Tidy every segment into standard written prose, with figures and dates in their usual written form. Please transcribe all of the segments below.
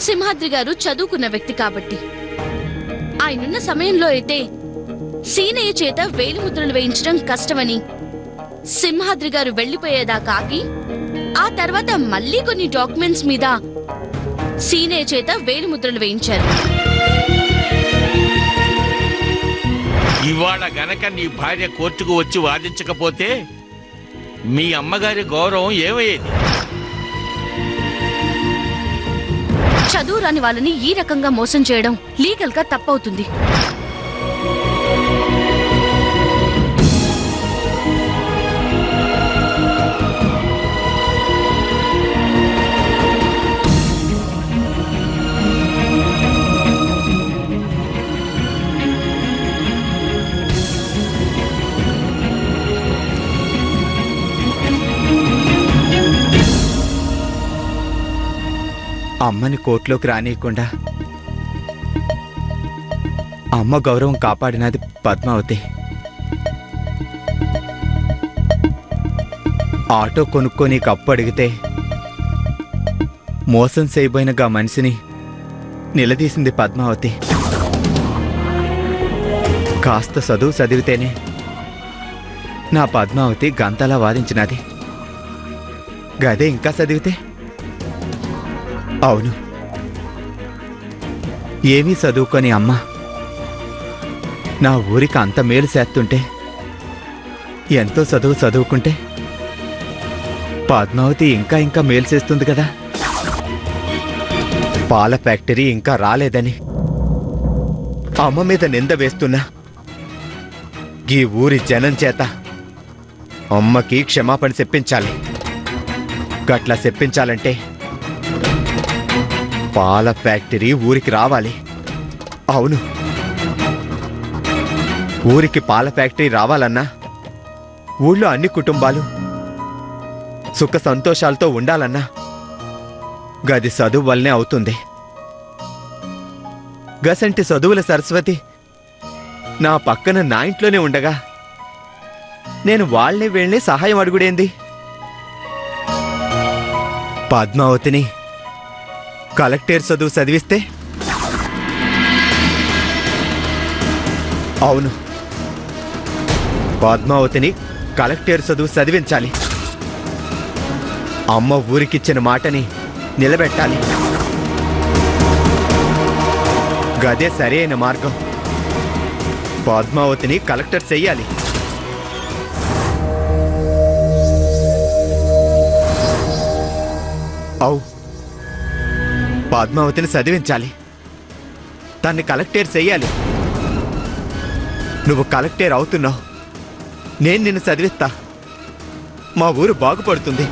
సింహాద్రి గారు చదువుకున్న వ్యక్తి కాబట్టి. ఆయనున్న సమయంలో అయితే సీనయ్య చేత వేలిముద్రలు వేయించడం కష్టమని సింహాద్రి గారు వెళ్లిపోయేదాకా ఆగి ఆ తర్వాత మళ్లీ కొన్ని డాక్యుమెంట్స్ మీద సీనయ్య చేత వేలిముద్రలు వేయించారు. ఇవాళ గనక నీ భార్య కోర్టుకు వచ్చి వాదించకపోతే మీ అమ్మగారి గౌరవం ఏమయ్యేది? చదువు రాని వాళ్ళని ఈ రకంగా మోసం చేయడం లీగల్ గా తప్పవుతుంది. అమ్మని కోర్టులోకి రానియకుండా అమ్మ గౌరవం కాపాడినది పద్మావతి. ఆటో కొనుక్కొని అప్పు అడిగితే మోసం చేయబోయినగా మనిషిని నిలదీసింది పద్మావతి. కాస్త చదువు చదివితేనే నా పద్మావతి గంతలా వాదించినది. గదే ఇంకా చదివితే అవును, ఏమీ చదువుకొని అమ్మ నా ఊరికి అంత మేలు చేస్తుంటే ఎంతో చదువుకుంటే పద్మావతి ఇంకా ఇంకా మేలు చేస్తుంది కదా. పాల ఫ్యాక్టరీ ఇంకా రాలేదని అమ్మ మీద నింద వేస్తున్నా ఈ ఊరి జనం చేత అమ్మకి క్షమాపణ చెప్పించాలి. గట్లా చెప్పించాలంటే పాల ఫ్యాక్టరీ ఊరికి రావాలి. అవును, ఊరికి పాల ఫ్యాక్టరీ రావాలన్నా ఊళ్ళో అన్ని కుటుంబాలు సుఖ సంతోషాలతో ఉండాలన్నా గది చదువు వల్లనే అవుతుంది. గసంటి చదువుల సరస్వతి నా పక్కన నా ఇంట్లోనే ఉండగా నేను వాళ్ళని వీళ్ళని సహాయం అడుగుడేంది? పద్మావతిని కలెక్టర్ చదువు చదివిస్తే అవును, పద్మావతిని కలెక్టర్ చదువు చదివించాలి. అమ్మ ఊరికిచ్చిన మాటని నిలబెట్టాలి. గదే సరైన మార్గం. పద్మావతిని కలెక్టర్ చెయ్యాలి. అవు, పద్మావతిని చదివించాలి. దాన్ని కలెక్టర్ చెయ్యాలి. నువ్వు కలెక్టర్ అవుతున్నావు, నేను నిన్ను చదివిస్తా. మా ఊరు బాగుపడుతుంది.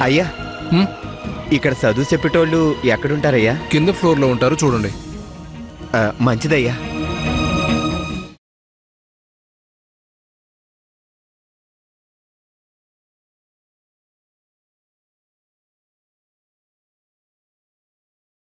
అయ్యా, ఇక్కడ చదువు చెప్పేటోళ్ళు ఎక్కడుంటారయ్యా? కింద ఫ్లోర్లో ఉంటారు, చూడండి. మంచిదయ్యా.